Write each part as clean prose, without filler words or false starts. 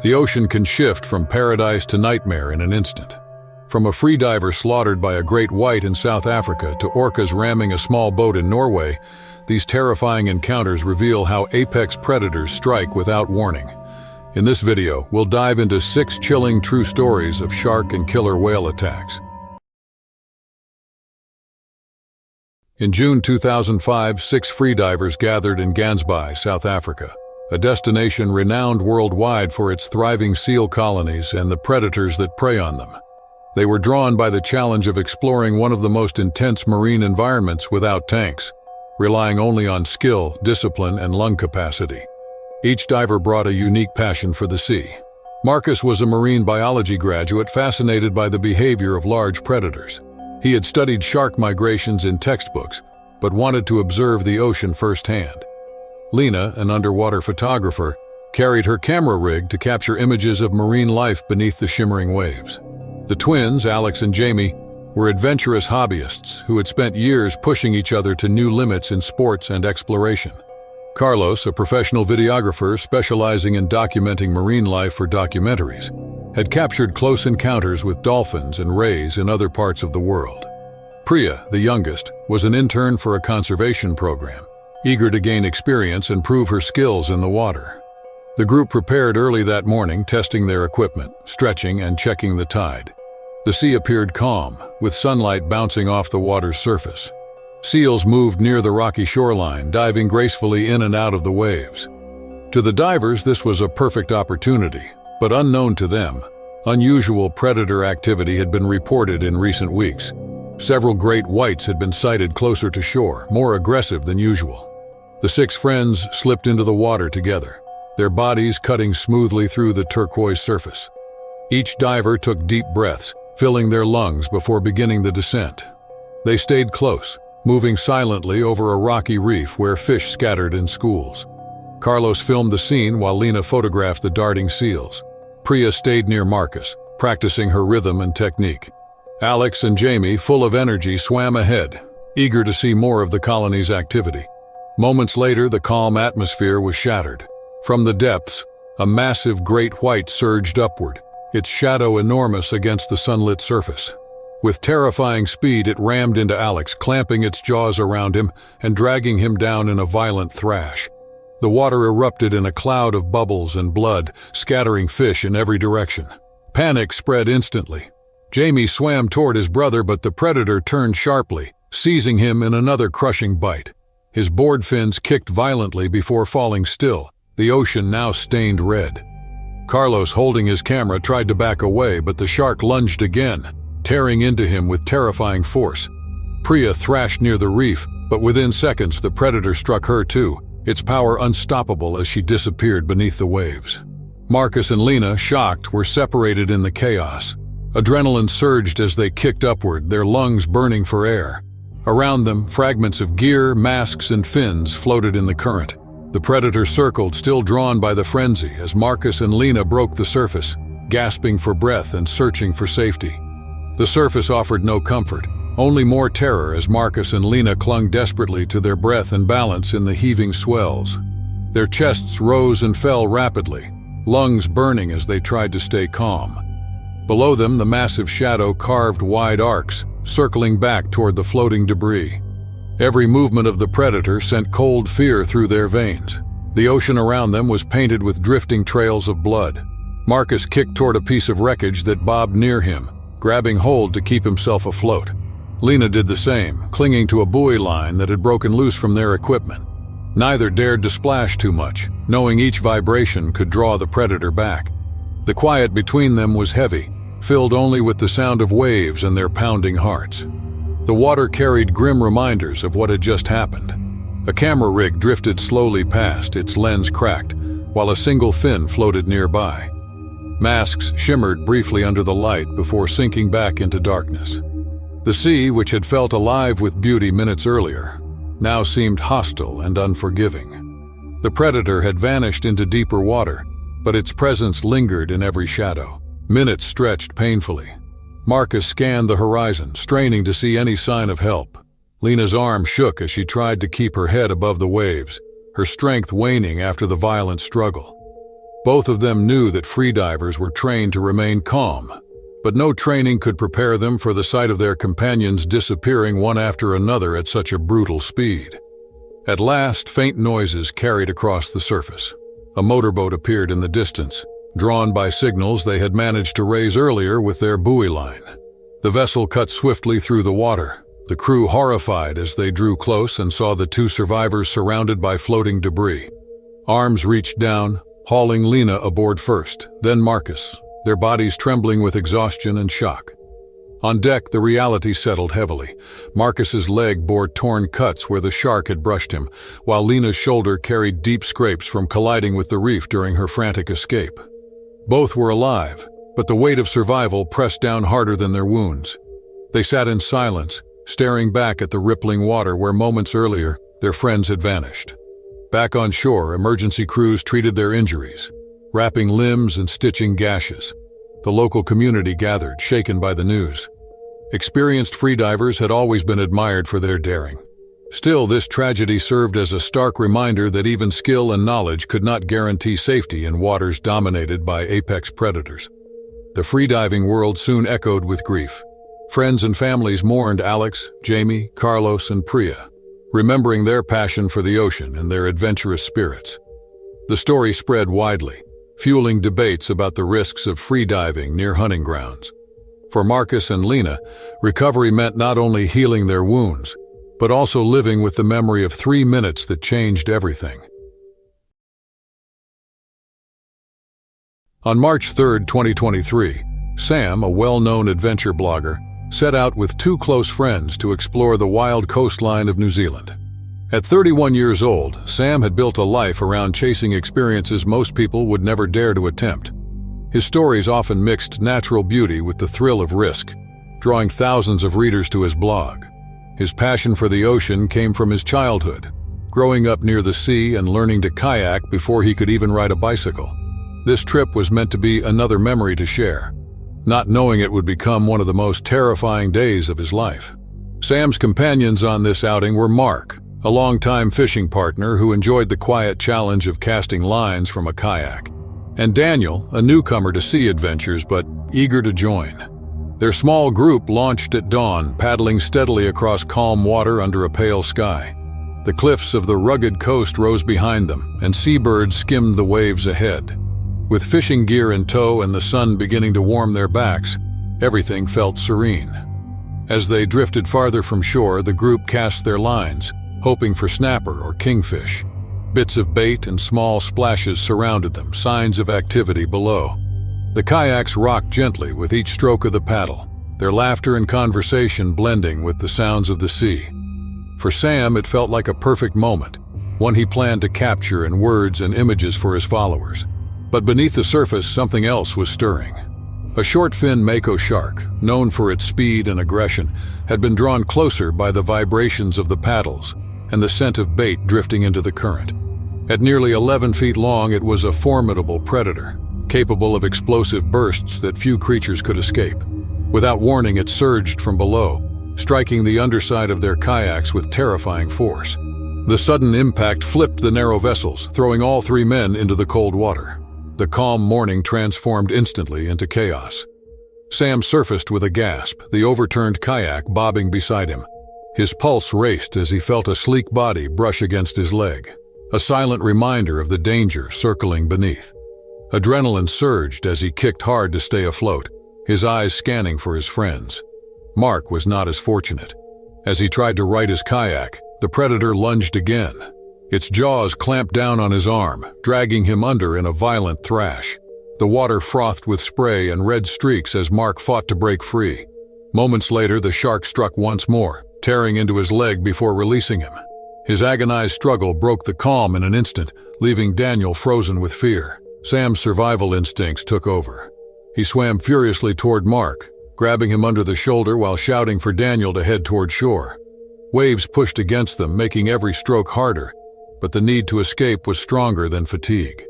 The ocean can shift from paradise to nightmare in an instant. From a freediver slaughtered by a great white in South Africa to orcas ramming a small boat in Norway, these terrifying encounters reveal how apex predators strike without warning. In this video, we'll dive into 6 chilling true stories of shark and killer whale attacks. In June 2005, 6 freedivers gathered in Gansbaai, South Africa, a destination renowned worldwide for its thriving seal colonies and the predators that prey on them. They were drawn by the challenge of exploring one of the most intense marine environments without tanks, relying only on skill, discipline, and lung capacity. Each diver brought a unique passion for the sea. Marcus was a marine biology graduate fascinated by the behavior of large predators. He had studied shark migrations in textbooks, but wanted to observe the ocean firsthand. Lena, an underwater photographer, carried her camera rig to capture images of marine life beneath the shimmering waves. The twins, Alex and Jamie, were adventurous hobbyists who had spent years pushing each other to new limits in sports and exploration. Carlos, a professional videographer specializing in documenting marine life for documentaries, had captured close encounters with dolphins and rays in other parts of the world. Priya, the youngest, was an intern for a conservation program, eager to gain experience and prove her skills in the water. The group prepared early that morning, testing their equipment, stretching, and checking the tide. The sea appeared calm, with sunlight bouncing off the water's surface. Seals moved near the rocky shoreline, diving gracefully in and out of the waves. To the divers, this was a perfect opportunity, but unknown to them, unusual predator activity had been reported in recent weeks. Several great whites had been sighted closer to shore, more aggressive than usual. The 6 friends slipped into the water together, their bodies cutting smoothly through the turquoise surface. Each diver took deep breaths, filling their lungs before beginning the descent. They stayed close, moving silently over a rocky reef where fish scattered in schools. Carlos filmed the scene while Lena photographed the darting seals. Priya stayed near Marcus, practicing her rhythm and technique. Alex and Jamie, full of energy, swam ahead, eager to see more of the colony's activity. Moments later, the calm atmosphere was shattered. From the depths, a massive great white surged upward, its shadow enormous against the sunlit surface. With terrifying speed, it rammed into Alex, clamping its jaws around him and dragging him down in a violent thrash. The water erupted in a cloud of bubbles and blood, scattering fish in every direction. Panic spread instantly. Jamie swam toward his brother, but the predator turned sharply, seizing him in another crushing bite. His board fins kicked violently before falling still, the ocean now stained red. Carlos, holding his camera, tried to back away, but the shark lunged again, tearing into him with terrifying force. Priya thrashed near the reef, but within seconds the predator struck her too, its power unstoppable as she disappeared beneath the waves. Marcus and Lena, shocked, were separated in the chaos. Adrenaline surged as they kicked upward, their lungs burning for air. Around them, fragments of gear, masks, and fins floated in the current. The predator circled, still drawn by the frenzy, as Marcus and Lena broke the surface, gasping for breath and searching for safety. The surface offered no comfort, only more terror as Marcus and Lena clung desperately to their breath and balance in the heaving swells. Their chests rose and fell rapidly, lungs burning as they tried to stay calm. Below them, the massive shadow carved wide arcs, circling back toward the floating debris. Every movement of the predator sent cold fear through their veins. The ocean around them was painted with drifting trails of blood. Marcus kicked toward a piece of wreckage that bobbed near him, grabbing hold to keep himself afloat. Lena did the same, clinging to a buoy line that had broken loose from their equipment. Neither dared to splash too much, knowing each vibration could draw the predator back. The quiet between them was heavy, filled only with the sound of waves and their pounding hearts. The water carried grim reminders of what had just happened. A camera rig drifted slowly past, its lens cracked, while a single fin floated nearby. Masks shimmered briefly under the light before sinking back into darkness. The sea, which had felt alive with beauty minutes earlier, now seemed hostile and unforgiving. The predator had vanished into deeper water, but its presence lingered in every shadow. Minutes stretched painfully. Marcus scanned the horizon, straining to see any sign of help. Lena's arm shook as she tried to keep her head above the waves, her strength waning after the violent struggle. Both of them knew that freedivers were trained to remain calm, but no training could prepare them for the sight of their companions disappearing one after another at such a brutal speed. At last, faint noises carried across the surface. A motorboat appeared in the distance, drawn by signals they had managed to raise earlier with their buoy line. The vessel cut swiftly through the water, the crew horrified as they drew close and saw the two survivors surrounded by floating debris. Arms reached down, hauling Lena aboard first, then Marcus, their bodies trembling with exhaustion and shock. On deck, the reality settled heavily. Marcus's leg bore torn cuts where the shark had brushed him, while Lena's shoulder carried deep scrapes from colliding with the reef during her frantic escape. Both were alive, but the weight of survival pressed down harder than their wounds. They sat in silence, staring back at the rippling water where moments earlier their friends had vanished. Back on shore, emergency crews treated their injuries, wrapping limbs and stitching gashes. The local community gathered, shaken by the news. Experienced freedivers had always been admired for their daring. Still, this tragedy served as a stark reminder that even skill and knowledge could not guarantee safety in waters dominated by apex predators. The freediving world soon echoed with grief. Friends and families mourned Alex, Jamie, Carlos, and Priya, remembering their passion for the ocean and their adventurous spirits. The story spread widely, fueling debates about the risks of freediving near hunting grounds. For Marcus and Lena, recovery meant not only healing their wounds, but also living with the memory of 3 minutes that changed everything. On March 3, 2023, Sam, a well-known adventure blogger, set out with two close friends to explore the wild coastline of New Zealand. At 31 years old, Sam had built a life around chasing experiences most people would never dare to attempt. His stories often mixed natural beauty with the thrill of risk, drawing thousands of readers to his blog. His passion for the ocean came from his childhood, growing up near the sea and learning to kayak before he could even ride a bicycle. This trip was meant to be another memory to share, not knowing it would become one of the most terrifying days of his life. Sam's companions on this outing were Mark, a longtime fishing partner who enjoyed the quiet challenge of casting lines from a kayak, and Daniel, a newcomer to sea adventures but eager to join. Their small group launched at dawn, paddling steadily across calm water under a pale sky. The cliffs of the rugged coast rose behind them, and seabirds skimmed the waves ahead. With fishing gear in tow and the sun beginning to warm their backs, everything felt serene. As they drifted farther from shore, the group cast their lines, hoping for snapper or kingfish. Bits of bait and small splashes surrounded them, signs of activity below. The kayaks rocked gently with each stroke of the paddle, their laughter and conversation blending with the sounds of the sea. For Sam, it felt like a perfect moment, one he planned to capture in words and images for his followers. But beneath the surface, something else was stirring. A short-fin mako shark, known for its speed and aggression, had been drawn closer by the vibrations of the paddles and the scent of bait drifting into the current. At nearly 11 feet long, it was a formidable predator, capable of explosive bursts that few creatures could escape. Without warning, it surged from below, striking the underside of their kayaks with terrifying force. The sudden impact flipped the narrow vessels, throwing all three men into the cold water. The calm morning transformed instantly into chaos. Sam surfaced with a gasp, the overturned kayak bobbing beside him. His pulse raced as he felt a sleek body brush against his leg, a silent reminder of the danger circling beneath. Adrenaline surged as he kicked hard to stay afloat, his eyes scanning for his friends. Mark was not as fortunate. As he tried to right his kayak, the predator lunged again. Its jaws clamped down on his arm, dragging him under in a violent thrash. The water frothed with spray and red streaks as Mark fought to break free. Moments later, the shark struck once more, tearing into his leg before releasing him. His agonized struggle broke the calm in an instant, leaving Daniel frozen with fear. Sam's survival instincts took over. He swam furiously toward Mark, grabbing him under the shoulder while shouting for Daniel to head toward shore. Waves pushed against them, making every stroke harder, but the need to escape was stronger than fatigue.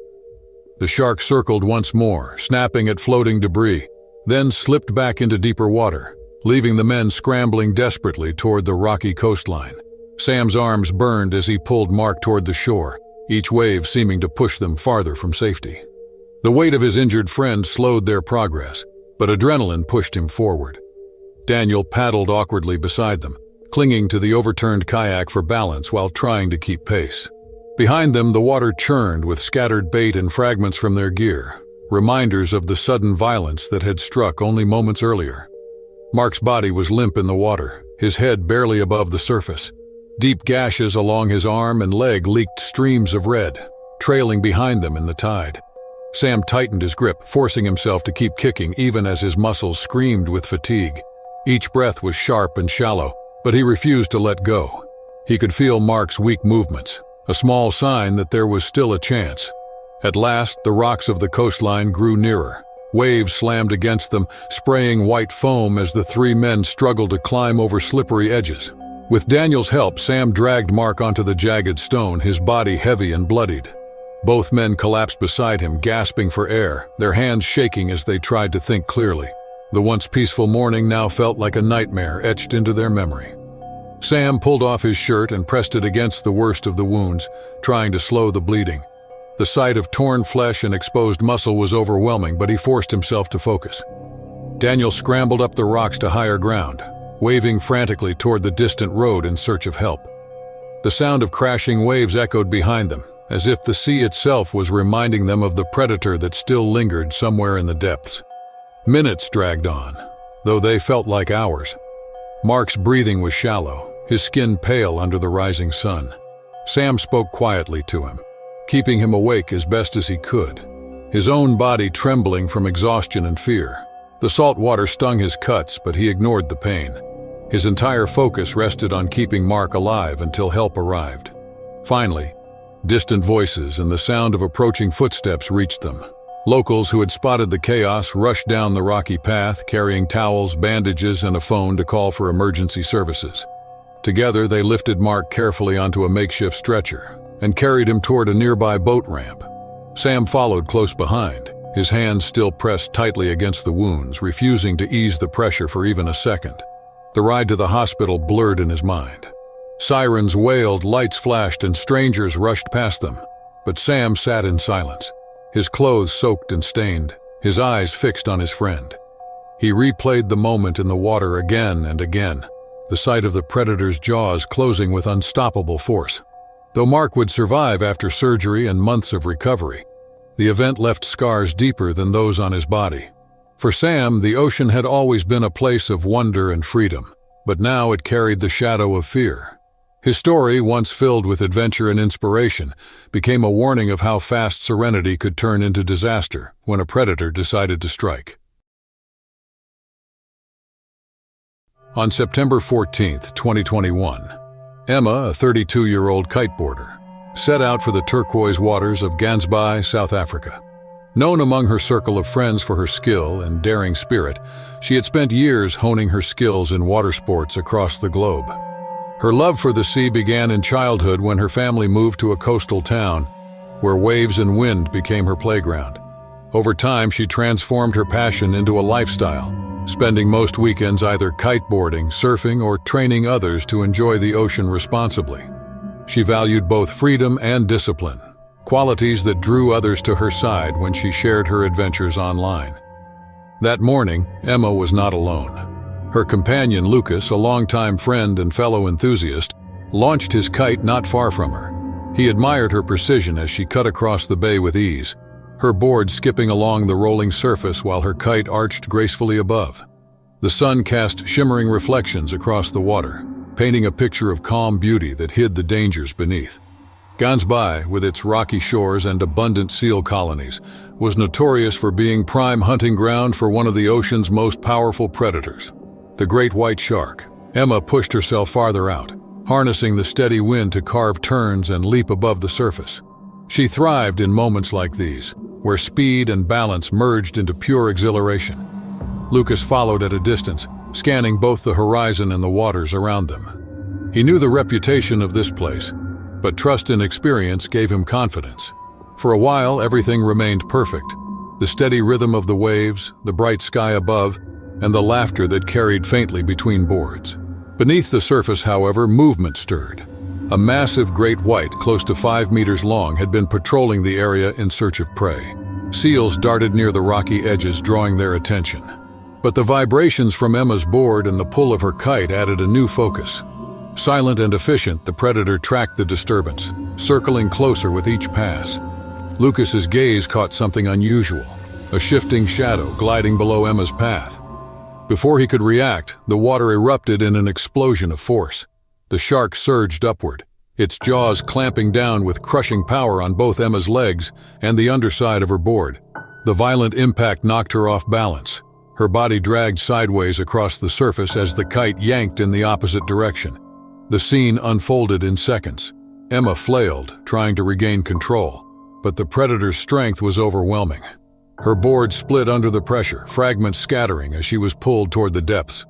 The shark circled once more, snapping at floating debris, then slipped back into deeper water, leaving the men scrambling desperately toward the rocky coastline. Sam's arms burned as he pulled Mark toward the shore, each wave seeming to push them farther from safety. The weight of his injured friend slowed their progress, but adrenaline pushed him forward. Daniel paddled awkwardly beside them, clinging to the overturned kayak for balance while trying to keep pace. Behind them, the water churned with scattered bait and fragments from their gear, reminders of the sudden violence that had struck only moments earlier. Mark's body was limp in the water, his head barely above the surface. Deep gashes along his arm and leg leaked streams of red, trailing behind them in the tide. Sam tightened his grip, forcing himself to keep kicking even as his muscles screamed with fatigue. Each breath was sharp and shallow, but he refused to let go. He could feel Mark's weak movements, a small sign that there was still a chance. At last, the rocks of the coastline grew nearer. Waves slammed against them, spraying white foam as the three men struggled to climb over slippery edges. With Daniel's help, Sam dragged Mark onto the jagged stone, his body heavy and bloodied. Both men collapsed beside him, gasping for air, their hands shaking as they tried to think clearly. The once peaceful morning now felt like a nightmare etched into their memory. Sam pulled off his shirt and pressed it against the worst of the wounds, trying to slow the bleeding. The sight of torn flesh and exposed muscle was overwhelming, but he forced himself to focus. Daniel scrambled up the rocks to higher ground, waving frantically toward the distant road in search of help. The sound of crashing waves echoed behind them, as if the sea itself was reminding them of the predator that still lingered somewhere in the depths. Minutes dragged on, though they felt like hours. Mark's breathing was shallow, his skin pale under the rising sun. Sam spoke quietly to him, keeping him awake as best as he could, his own body trembling from exhaustion and fear. The salt water stung his cuts, but he ignored the pain. His entire focus rested on keeping Mark alive until help arrived. Finally, distant voices and the sound of approaching footsteps reached them. Locals who had spotted the chaos rushed down the rocky path, carrying towels, bandages, and a phone to call for emergency services. Together, they lifted Mark carefully onto a makeshift stretcher and carried him toward a nearby boat ramp. Sam followed close behind, his hands still pressed tightly against the wounds, refusing to ease the pressure for even a second. The ride to the hospital blurred in his mind. Sirens wailed, lights flashed, and strangers rushed past them. But Sam sat in silence, his clothes soaked and stained, his eyes fixed on his friend. He replayed the moment in the water again and again, the sight of the predator's jaws closing with unstoppable force. Though Mark would survive after surgery and months of recovery, the event left scars deeper than those on his body. For Sam, the ocean had always been a place of wonder and freedom, but now it carried the shadow of fear. His story, once filled with adventure and inspiration, became a warning of how fast serenity could turn into disaster when a predator decided to strike. On September 14, 2021, Emma, a 32-year-old kiteboarder, set out for the turquoise waters of Gansbaai, South Africa. Known among her circle of friends for her skill and daring spirit, she had spent years honing her skills in water sports across the globe. Her love for the sea began in childhood when her family moved to a coastal town, where waves and wind became her playground. Over time, she transformed her passion into a lifestyle, spending most weekends either kiteboarding, surfing, or training others to enjoy the ocean responsibly. She valued both freedom and discipline, qualities that drew others to her side when she shared her adventures online. That morning, Emma was not alone. Her companion Lucas, a longtime friend and fellow enthusiast, launched his kite not far from her. He admired her precision as she cut across the bay with ease, her board skipping along the rolling surface while her kite arched gracefully above. The sun cast shimmering reflections across the water, painting a picture of calm beauty that hid the dangers beneath. Gansbaai, with its rocky shores and abundant seal colonies, was notorious for being prime hunting ground for one of the ocean's most powerful predators, the Great White Shark. Emma pushed herself farther out, harnessing the steady wind to carve turns and leap above the surface. She thrived in moments like these, where speed and balance merged into pure exhilaration. Lucas followed at a distance, scanning both the horizon and the waters around them. He knew the reputation of this place, but trust and experience gave him confidence. For a while, everything remained perfect. The steady rhythm of the waves, the bright sky above, and the laughter that carried faintly between boards. Beneath the surface, however, movement stirred. A massive great white, close to 5 meters long, had been patrolling the area in search of prey. Seals darted near the rocky edges, drawing their attention. But the vibrations from Emma's board and the pull of her kite added a new focus. Silent and efficient, the predator tracked the disturbance, circling closer with each pass. Lucas's gaze caught something unusual, a shifting shadow gliding below Emma's path. Before he could react, the water erupted in an explosion of force. The shark surged upward, its jaws clamping down with crushing power on both Emma's legs and the underside of her board. The violent impact knocked her off balance. Her body dragged sideways across the surface as the kite yanked in the opposite direction. The scene unfolded in seconds. Emma flailed, trying to regain control, but the predator's strength was overwhelming. Her board split under the pressure, fragments scattering as she was pulled toward the depths.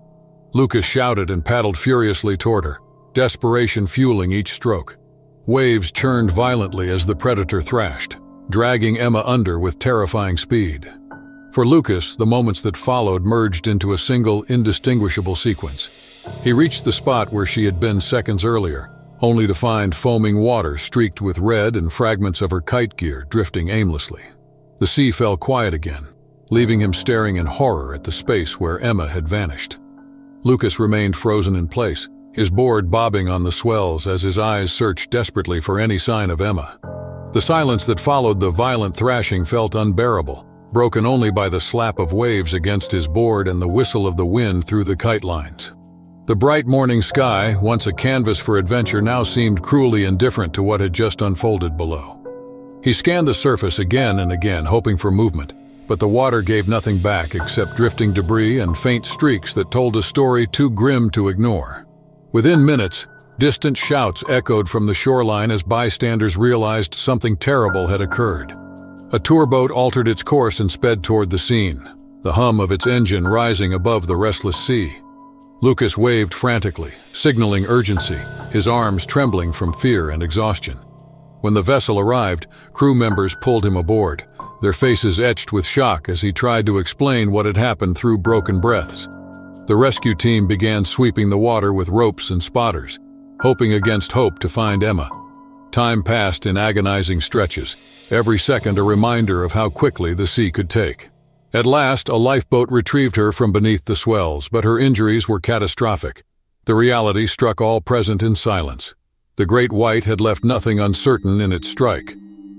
Lucas shouted and paddled furiously toward her, desperation fueling each stroke. Waves churned violently as the predator thrashed, dragging Emma under with terrifying speed. For Lucas, the moments that followed merged into a single, indistinguishable sequence. He reached the spot where she had been seconds earlier, only to find foaming water streaked with red and fragments of her kite gear drifting aimlessly. The sea fell quiet again, leaving him staring in horror at the space where Emma had vanished. Lucas remained frozen in place, his board bobbing on the swells as his eyes searched desperately for any sign of Emma. The silence that followed the violent thrashing felt unbearable, broken only by the slap of waves against his board and the whistle of the wind through the kite lines. The bright morning sky, once a canvas for adventure, now seemed cruelly indifferent to what had just unfolded below. He scanned the surface again and again, hoping for movement, but the water gave nothing back except drifting debris and faint streaks that told a story too grim to ignore. Within minutes, distant shouts echoed from the shoreline as bystanders realized something terrible had occurred. A tour boat altered its course and sped toward the scene, the hum of its engine rising above the restless sea. Lucas waved frantically, signaling urgency, his arms trembling from fear and exhaustion. When the vessel arrived, crew members pulled him aboard, their faces etched with shock as he tried to explain what had happened through broken breaths. The rescue team began sweeping the water with ropes and spotters, hoping against hope to find Emma. Time passed in agonizing stretches, every second a reminder of how quickly the sea could take. At last, a lifeboat retrieved her from beneath the swells, but her injuries were catastrophic. The reality struck all present in silence. The Great White had left nothing uncertain in its strike,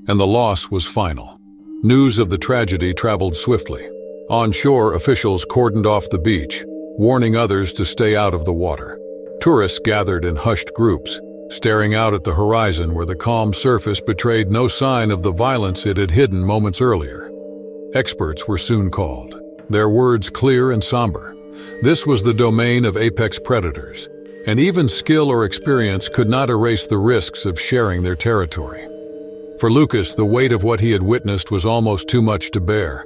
and the loss was final. News of the tragedy traveled swiftly. On shore, officials cordoned off the beach, warning others to stay out of the water. Tourists gathered in hushed groups, staring out at the horizon where the calm surface betrayed no sign of the violence it had hidden moments earlier. Experts were soon called, their words clear and somber. This was the domain of apex predators, and even skill or experience could not erase the risks of sharing their territory. For Lucas, the weight of what he had witnessed was almost too much to bear.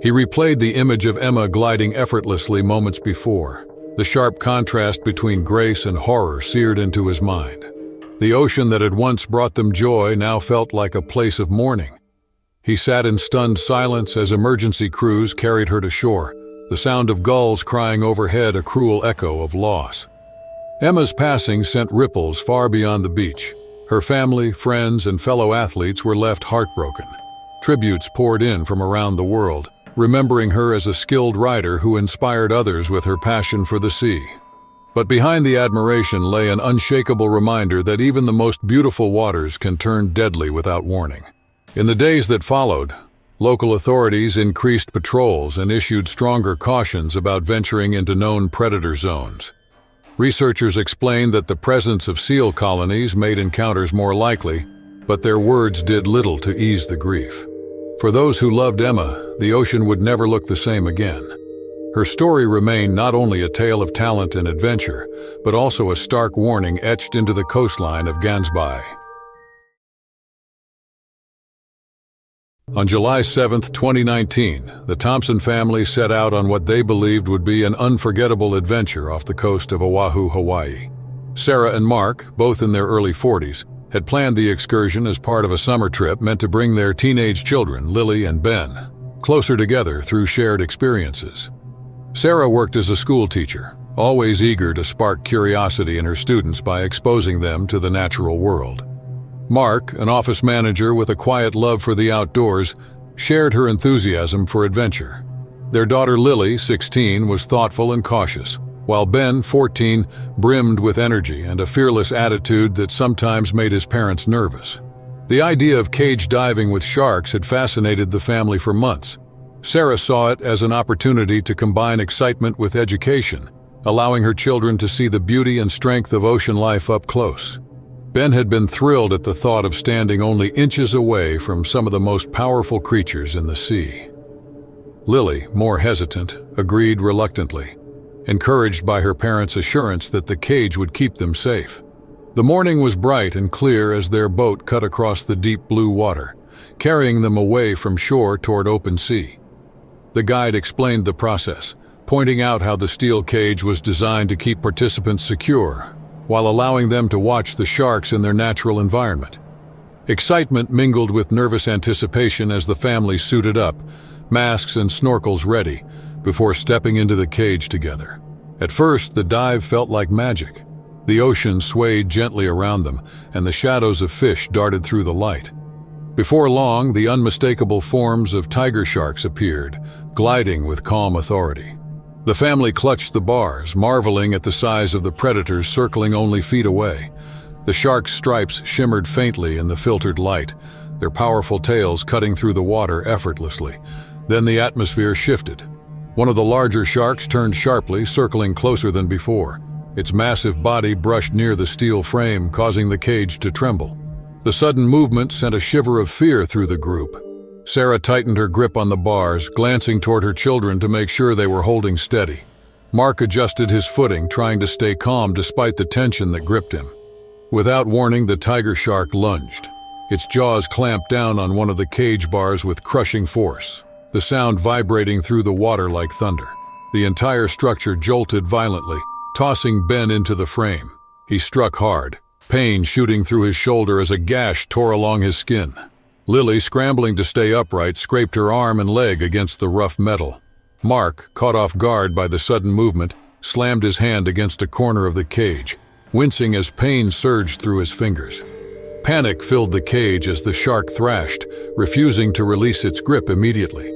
He replayed the image of Emma gliding effortlessly moments before. The sharp contrast between grace and horror seared into his mind. The ocean that had once brought them joy now felt like a place of mourning. He sat in stunned silence as emergency crews carried her to shore, the sound of gulls crying overhead a cruel echo of loss. Emma's passing sent ripples far beyond the beach. Her family, friends, and fellow athletes were left heartbroken. Tributes poured in from around the world, remembering her as a skilled rider who inspired others with her passion for the sea. But behind the admiration lay an unshakable reminder that even the most beautiful waters can turn deadly without warning. In the days that followed, local authorities increased patrols and issued stronger cautions about venturing into known predator zones. Researchers explained that the presence of seal colonies made encounters more likely, but their words did little to ease the grief. For those who loved Emma, the ocean would never look the same again. Her story remained not only a tale of talent and adventure, but also a stark warning etched into the coastline of Gansbai. On July 7, 2019, the Thompson family set out on what they believed would be an unforgettable adventure off the coast of Oahu, Hawaii. Sarah and Mark, both in their early 40s, had planned the excursion as part of a summer trip meant to bring their teenage children, Lily and Ben, closer together through shared experiences. Sarah worked as a school teacher, always eager to spark curiosity in her students by exposing them to the natural world. Mark, an office manager with a quiet love for the outdoors, shared her enthusiasm for adventure. Their daughter Lily, 16, was thoughtful and cautious, while Ben, 14, brimmed with energy and a fearless attitude that sometimes made his parents nervous. The idea of cage diving with sharks had fascinated the family for months. Sarah saw it as an opportunity to combine excitement with education, allowing her children to see the beauty and strength of ocean life up close. Ben had been thrilled at the thought of standing only inches away from some of the most powerful creatures in the sea. Lily, more hesitant, agreed reluctantly, encouraged by her parents' assurance that the cage would keep them safe. The morning was bright and clear as their boat cut across the deep blue water, carrying them away from shore toward open sea. The guide explained the process, pointing out how the steel cage was designed to keep participants secure, while allowing them to watch the sharks in their natural environment. Excitement mingled with nervous anticipation as the family suited up, masks and snorkels ready, before stepping into the cage together. At first, the dive felt like magic. The ocean swayed gently around them, and the shadows of fish darted through the light. Before long, the unmistakable forms of tiger sharks appeared, gliding with calm authority. The family clutched the bars, marveling at the size of the predators circling only feet away. The sharks' stripes shimmered faintly in the filtered light, their powerful tails cutting through the water effortlessly. Then the atmosphere shifted. One of the larger sharks turned sharply, circling closer than before. Its massive body brushed near the steel frame, causing the cage to tremble. The sudden movement sent a shiver of fear through the group. Sarah tightened her grip on the bars, glancing toward her children to make sure they were holding steady. Mark adjusted his footing, trying to stay calm despite the tension that gripped him. Without warning, the tiger shark lunged. Its jaws clamped down on one of the cage bars with crushing force, the sound vibrating through the water like thunder. The entire structure jolted violently, tossing Ben into the frame. He struck hard, pain shooting through his shoulder as a gash tore along his skin. Lily, scrambling to stay upright, scraped her arm and leg against the rough metal. Mark, caught off guard by the sudden movement, slammed his hand against a corner of the cage, wincing as pain surged through his fingers. Panic filled the cage as the shark thrashed, refusing to release its grip immediately.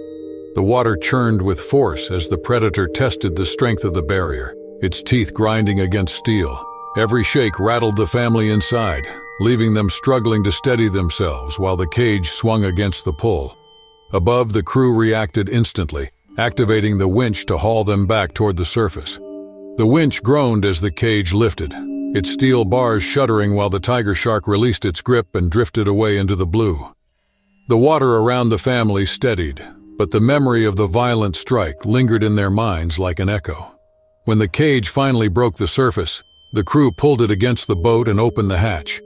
The water churned with force as the predator tested the strength of the barrier, its teeth grinding against steel. Every shake rattled the family inside, leaving them struggling to steady themselves while the cage swung against the pull. Above, the crew reacted instantly, activating the winch to haul them back toward the surface. The winch groaned as the cage lifted, its steel bars shuddering while the tiger shark released its grip and drifted away into the blue. The water around the family steadied, but the memory of the violent strike lingered in their minds like an echo. When the cage finally broke the surface, the crew pulled it against the boat and opened the hatch.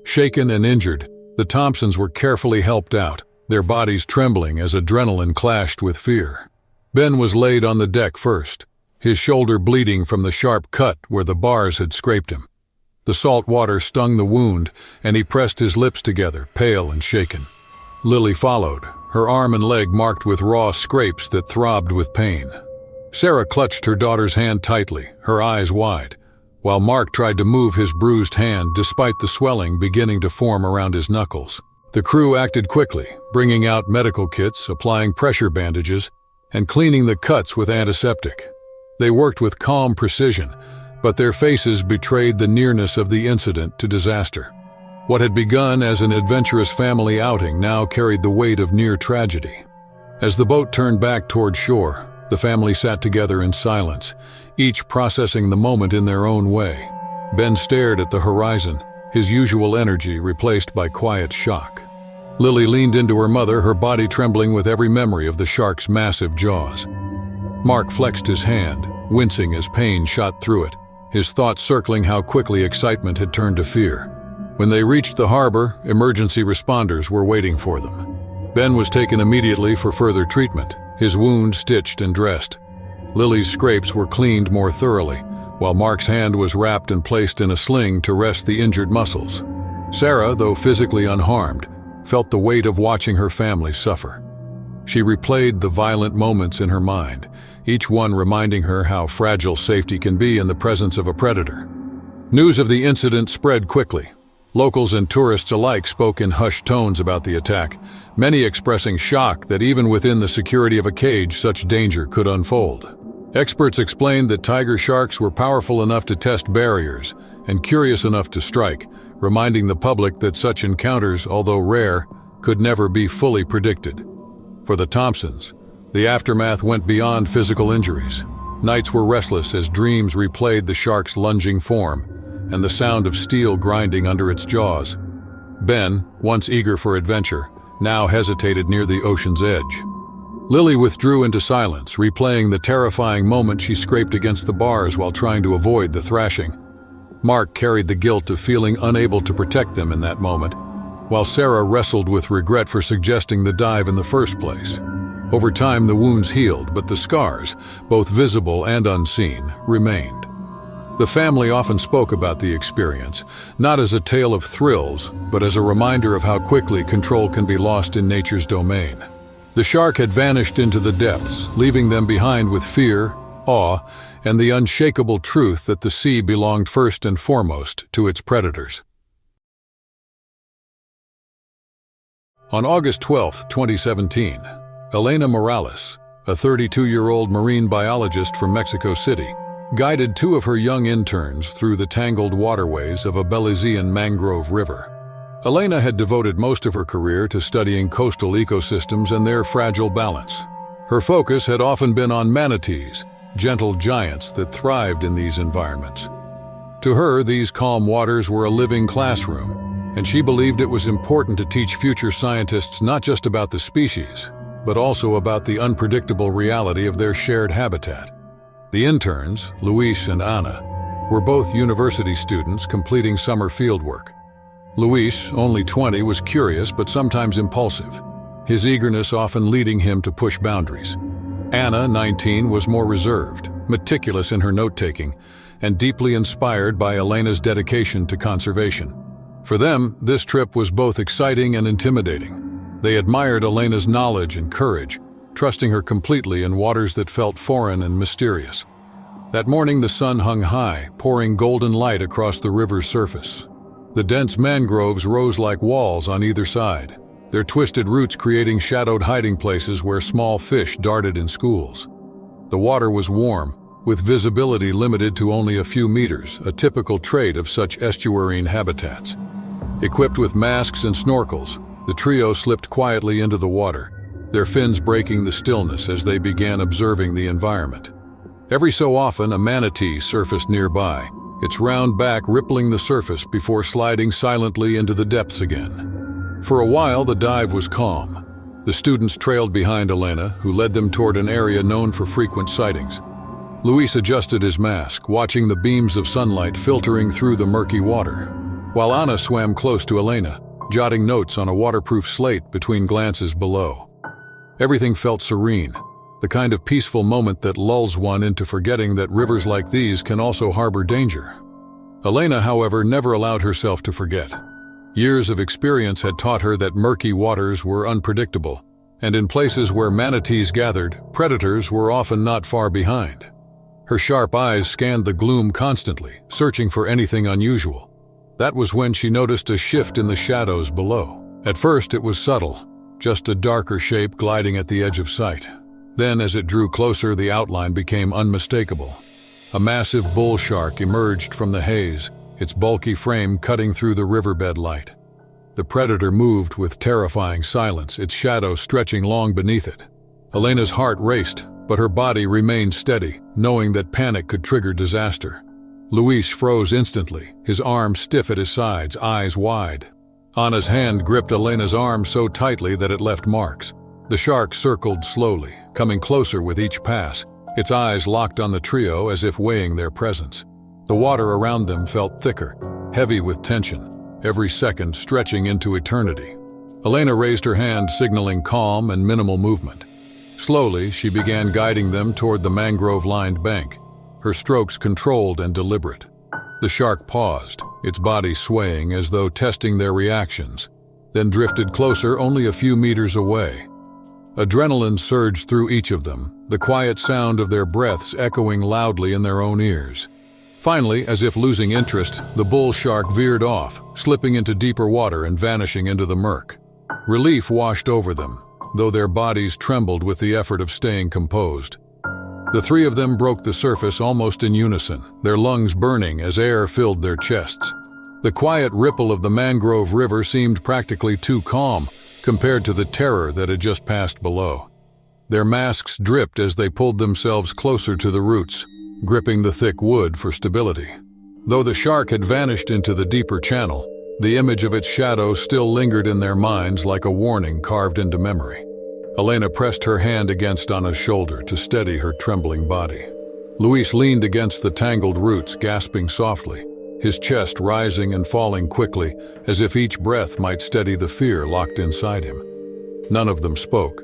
Shaken and injured, the Thompsons were carefully helped out, their bodies trembling as adrenaline clashed with fear. Ben was laid on the deck first, his shoulder bleeding from the sharp cut where the bars had scraped him. The salt water stung the wound, and he pressed his lips together, pale and shaken. Lily followed, her arm and leg marked with raw scrapes that throbbed with pain. Sarah clutched her daughter's hand tightly, her eyes wide, while Mark tried to move his bruised hand despite the swelling beginning to form around his knuckles. The crew acted quickly, bringing out medical kits, applying pressure bandages, and cleaning the cuts with antiseptic. They worked with calm precision, but their faces betrayed the nearness of the incident to disaster. What had begun as an adventurous family outing now carried the weight of near tragedy. As the boat turned back toward shore, the family sat together in silence, each processing the moment in their own way. Ben stared at the horizon, his usual energy replaced by quiet shock. Lily leaned into her mother, her body trembling with every memory of the shark's massive jaws. Mark flexed his hand, wincing as pain shot through it, his thoughts circling how quickly excitement had turned to fear. When they reached the harbor, emergency responders were waiting for them. Ben was taken immediately for further treatment, his wound stitched and dressed. Lily's scrapes were cleaned more thoroughly, while Mark's hand was wrapped and placed in a sling to rest the injured muscles. Sarah, though physically unharmed, felt the weight of watching her family suffer. She replayed the violent moments in her mind, each one reminding her how fragile safety can be in the presence of a predator. News of the incident spread quickly. Locals and tourists alike spoke in hushed tones about the attack, many expressing shock that even within the security of a cage, such danger could unfold. Experts explained that tiger sharks were powerful enough to test barriers and curious enough to strike, reminding the public that such encounters, although rare, could never be fully predicted. For the Thompsons, the aftermath went beyond physical injuries. Nights were restless as dreams replayed the shark's lunging form and the sound of steel grinding under its jaws. Ben, once eager for adventure, now hesitated near the ocean's edge. Lily withdrew into silence, replaying the terrifying moment she scraped against the bars while trying to avoid the thrashing. Mark carried the guilt of feeling unable to protect them in that moment, while Sarah wrestled with regret for suggesting the dive in the first place. Over time, the wounds healed, but the scars, both visible and unseen, remained. The family often spoke about the experience, not as a tale of thrills, but as a reminder of how quickly control can be lost in nature's domain. The shark had vanished into the depths, leaving them behind with fear, awe, and the unshakable truth that the sea belonged first and foremost to its predators. On August 12, 2017, Elena Morales, a 32-year-old marine biologist from Mexico City, guided two of her young interns through the tangled waterways of a Belizean mangrove river. Elena had devoted most of her career to studying coastal ecosystems and their fragile balance. Her focus had often been on manatees, gentle giants that thrived in these environments. To her, these calm waters were a living classroom, and she believed it was important to teach future scientists not just about the species, but also about the unpredictable reality of their shared habitat. The interns, Luis and Ana, were both university students completing summer fieldwork. Luis, only 20, was curious but sometimes impulsive, his eagerness often leading him to push boundaries. Ana, 19, was more reserved, meticulous in her note-taking, and deeply inspired by Elena's dedication to conservation. For them, this trip was both exciting and intimidating. They admired Elena's knowledge and courage, trusting her completely in waters that felt foreign and mysterious. That morning, the sun hung high, pouring golden light across the river's surface. The dense mangroves rose like walls on either side, their twisted roots creating shadowed hiding places where small fish darted in schools. The water was warm, with visibility limited to only a few meters, a typical trait of such estuarine habitats. Equipped with masks and snorkels, the trio slipped quietly into the water, their fins breaking the stillness as they began observing the environment. Every so often, a manatee surfaced nearby, its round back rippling the surface before sliding silently into the depths again. For a while, the dive was calm. The students trailed behind Elena, who led them toward an area known for frequent sightings. Luis adjusted his mask, watching the beams of sunlight filtering through the murky water, while Ana swam close to Elena, jotting notes on a waterproof slate between glances below. Everything felt serene, the kind of peaceful moment that lulls one into forgetting that rivers like these can also harbor danger. Elena, however, never allowed herself to forget. Years of experience had taught her that murky waters were unpredictable, and in places where manatees gathered, predators were often not far behind. Her sharp eyes scanned the gloom constantly, searching for anything unusual. That was when she noticed a shift in the shadows below. At first, it was subtle, just a darker shape gliding at the edge of sight. Then, as it drew closer, the outline became unmistakable. A massive bull shark emerged from the haze, its bulky frame cutting through the riverbed light. The predator moved with terrifying silence, its shadow stretching long beneath it. Elena's heart raced, but her body remained steady, knowing that panic could trigger disaster. Luis froze instantly, his arms stiff at his sides, eyes wide. Ana's hand gripped Elena's arm so tightly that it left marks. The shark circled slowly, coming closer with each pass, its eyes locked on the trio as if weighing their presence. The water around them felt thicker, heavy with tension, every second stretching into eternity. Elena raised her hand, signaling calm and minimal movement. Slowly, she began guiding them toward the mangrove-lined bank, her strokes controlled and deliberate. The shark paused, its body swaying as though testing their reactions, then drifted closer only a few meters away. Adrenaline surged through each of them, the quiet sound of their breaths echoing loudly in their own ears. Finally, as if losing interest, the bull shark veered off, slipping into deeper water and vanishing into the murk. Relief washed over them, though their bodies trembled with the effort of staying composed. The three of them broke the surface almost in unison, their lungs burning as air filled their chests. The quiet ripple of the mangrove river seemed practically too calm compared to the terror that had just passed below. Their masks dripped as they pulled themselves closer to the roots, gripping the thick wood for stability. Though the shark had vanished into the deeper channel, the image of its shadow still lingered in their minds like a warning carved into memory. Elena pressed her hand against Anna's shoulder to steady her trembling body. Luis leaned against the tangled roots, gasping softly, his chest rising and falling quickly, as if each breath might steady the fear locked inside him. None of them spoke,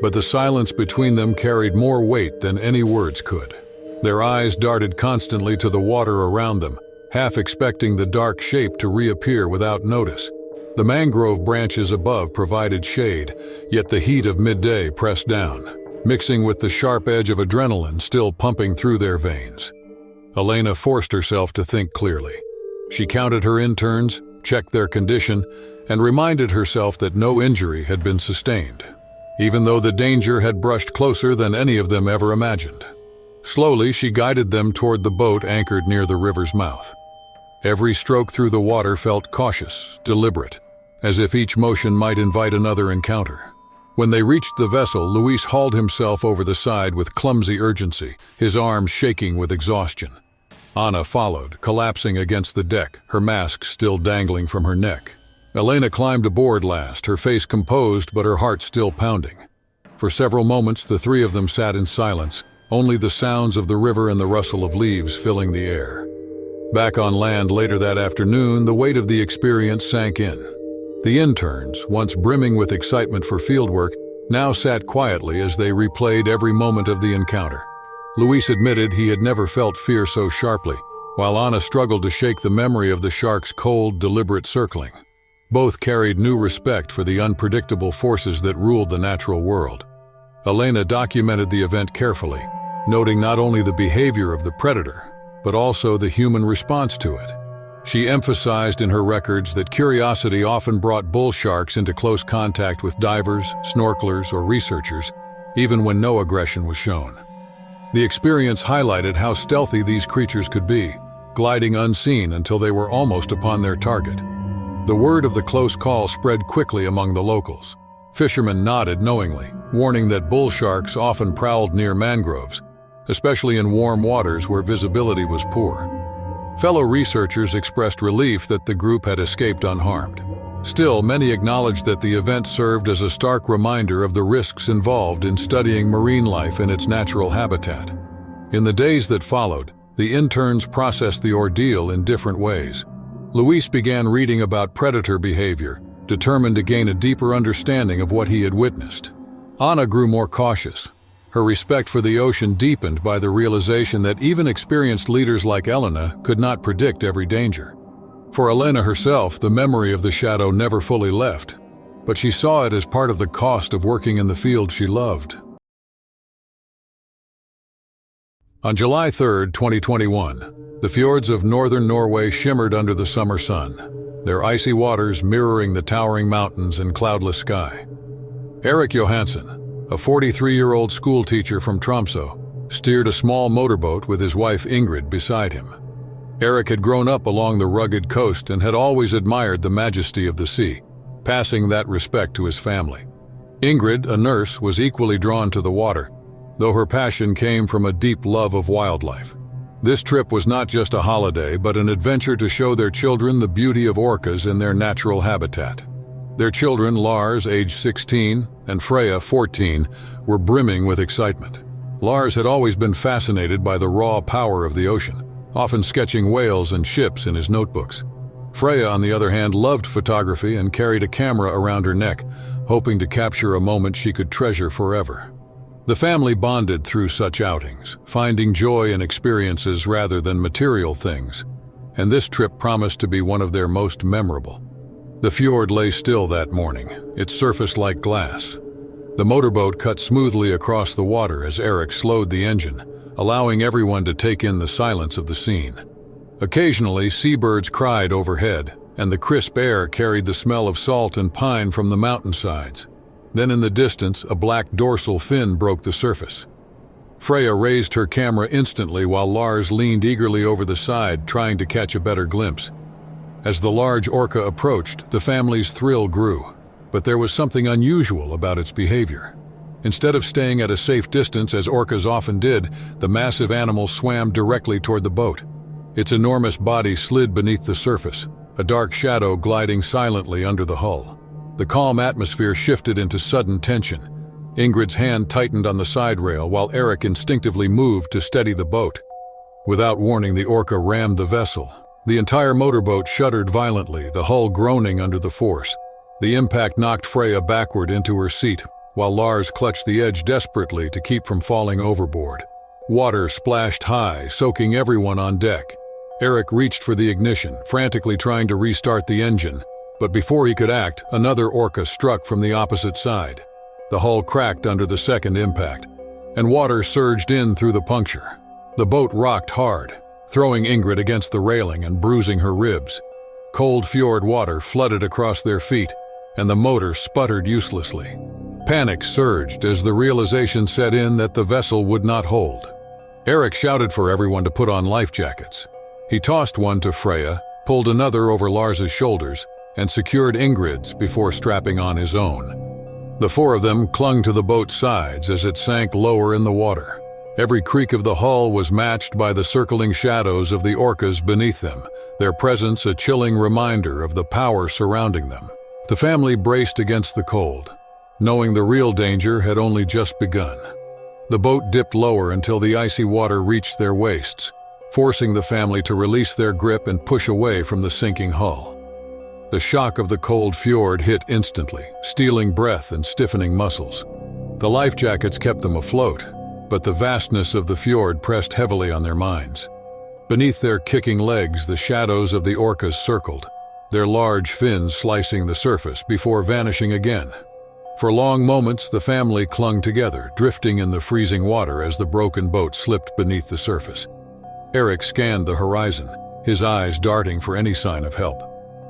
but the silence between them carried more weight than any words could. Their eyes darted constantly to the water around them, half expecting the dark shape to reappear without notice. The mangrove branches above provided shade, yet the heat of midday pressed down, mixing with the sharp edge of adrenaline still pumping through their veins. Elena forced herself to think clearly. She counted her interns, checked their condition, and reminded herself that no injury had been sustained, even though the danger had brushed closer than any of them ever imagined. Slowly, she guided them toward the boat anchored near the river's mouth. Every stroke through the water felt cautious, deliberate, as if each motion might invite another encounter. When they reached the vessel, Luis hauled himself over the side with clumsy urgency, his arms shaking with exhaustion. Anna followed, collapsing against the deck, her mask still dangling from her neck. Elena climbed aboard last, her face composed but her heart still pounding. For several moments, the three of them sat in silence, only the sounds of the river and the rustle of leaves filling the air. Back on land later that afternoon, the weight of the experience sank in. The interns, once brimming with excitement for fieldwork, now sat quietly as they replayed every moment of the encounter. Luis admitted he had never felt fear so sharply, while Anna struggled to shake the memory of the shark's cold, deliberate circling. Both carried new respect for the unpredictable forces that ruled the natural world. Elena documented the event carefully, noting not only the behavior of the predator, but also the human response to it. She emphasized in her records that curiosity often brought bull sharks into close contact with divers, snorkelers, or researchers, even when no aggression was shown. The experience highlighted how stealthy these creatures could be, gliding unseen until they were almost upon their target. The word of the close call spread quickly among the locals. Fishermen nodded knowingly, warning that bull sharks often prowled near mangroves, especially in warm waters where visibility was poor. Fellow researchers expressed relief that the group had escaped unharmed. Still, many acknowledged that the event served as a stark reminder of the risks involved in studying marine life in its natural habitat. In the days that followed, the interns processed the ordeal in different ways. Luis began reading about predator behavior, determined to gain a deeper understanding of what he had witnessed. Anna grew more cautious, her respect for the ocean deepened by the realization that even experienced leaders like Elena could not predict every danger. For Elena herself, the memory of the shadow never fully left, but she saw it as part of the cost of working in the field she loved. On July 3, 2021, the fjords of northern Norway shimmered under the summer sun, their icy waters mirroring the towering mountains and cloudless sky. Eric Johansson, a 43-year-old schoolteacher from Tromsø, steered a small motorboat with his wife Ingrid beside him. Eric had grown up along the rugged coast and had always admired the majesty of the sea, passing that respect to his family. Ingrid, a nurse, was equally drawn to the water, though her passion came from a deep love of wildlife. This trip was not just a holiday, but an adventure to show their children the beauty of orcas in their natural habitat. Their children, Lars, age 16, and Freya, 14, were brimming with excitement. Lars had always been fascinated by the raw power of the ocean, often sketching whales and ships in his notebooks. Freya, on the other hand, loved photography and carried a camera around her neck, hoping to capture a moment she could treasure forever. The family bonded through such outings, finding joy in experiences rather than material things, and this trip promised to be one of their most memorable. The fjord lay still that morning, its surface like glass. The motorboat cut smoothly across the water as Eric slowed the engine, allowing everyone to take in the silence of the scene. Occasionally, seabirds cried overhead, and the crisp air carried the smell of salt and pine from the mountainsides. Then in the distance, a black dorsal fin broke the surface. Freya raised her camera instantly while Lars leaned eagerly over the side, trying to catch a better glimpse. As the large orca approached, the family's thrill grew, but there was something unusual about its behavior. Instead of staying at a safe distance, as orcas often did, the massive animal swam directly toward the boat. Its enormous body slid beneath the surface, a dark shadow gliding silently under the hull. The calm atmosphere shifted into sudden tension. Ingrid's hand tightened on the side rail while Eric instinctively moved to steady the boat. Without warning, the orca rammed the vessel. The entire motorboat shuddered violently, the hull groaning under the force. The impact knocked Freya backward into her seat, while Lars clutched the edge desperately to keep from falling overboard. Water splashed high, soaking everyone on deck. Eric reached for the ignition, frantically trying to restart the engine, but before he could act, another orca struck from the opposite side. The hull cracked under the second impact, and water surged in through the puncture. The boat rocked hard, throwing Ingrid against the railing and bruising her ribs. Cold fjord water flooded across their feet, and the motor sputtered uselessly. Panic surged as the realization set in that the vessel would not hold. Eric shouted for everyone to put on life jackets. He tossed one to Freya, pulled another over Lars's shoulders, and secured Ingrid's before strapping on his own. The four of them clung to the boat's sides as it sank lower in the water. Every creak of the hull was matched by the circling shadows of the orcas beneath them, their presence a chilling reminder of the power surrounding them. The family braced against the cold, knowing the real danger had only just begun. The boat dipped lower until the icy water reached their waists, forcing the family to release their grip and push away from the sinking hull. The shock of the cold fjord hit instantly, stealing breath and stiffening muscles. The life jackets kept them afloat, but the vastness of the fjord pressed heavily on their minds. Beneath their kicking legs, the shadows of the orcas circled, their large fins slicing the surface before vanishing again. For long moments, the family clung together, drifting in the freezing water as the broken boat slipped beneath the surface. Eric scanned the horizon, his eyes darting for any sign of help.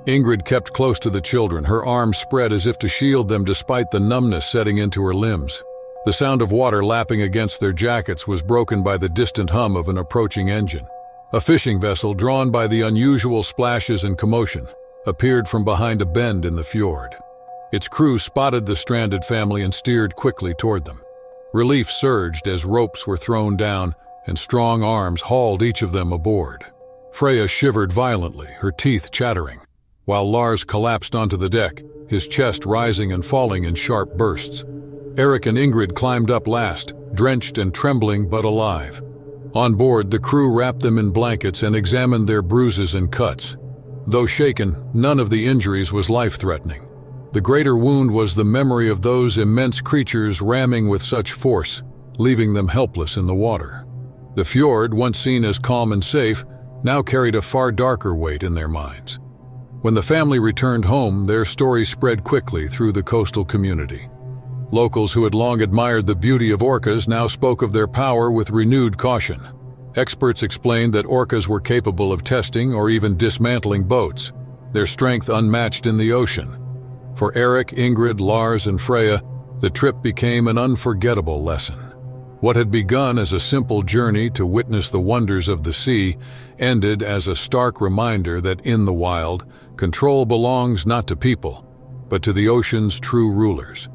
Ingrid kept close to the children, her arms spread as if to shield them despite the numbness setting into her limbs. The sound of water lapping against their jackets was broken by the distant hum of an approaching engine. A fishing vessel, drawn by the unusual splashes and commotion, appeared from behind a bend in the fjord. Its crew spotted the stranded family and steered quickly toward them. Relief surged as ropes were thrown down and strong arms hauled each of them aboard. Freya shivered violently, her teeth chattering, while Lars collapsed onto the deck, his chest rising and falling in sharp bursts. Eric and Ingrid climbed up last, drenched and trembling but alive. On board, the crew wrapped them in blankets and examined their bruises and cuts. Though shaken, none of the injuries was life-threatening. The greater wound was the memory of those immense creatures ramming with such force, leaving them helpless in the water. The fjord, once seen as calm and safe, now carried a far darker weight in their minds. When the family returned home, their story spread quickly through the coastal community. Locals who had long admired the beauty of orcas now spoke of their power with renewed caution. Experts explained that orcas were capable of testing or even dismantling boats, their strength unmatched in the ocean. For Eric, Ingrid, Lars, and Freya, the trip became an unforgettable lesson. What had begun as a simple journey to witness the wonders of the sea ended as a stark reminder that in the wild, control belongs not to people, but to the ocean's true rulers.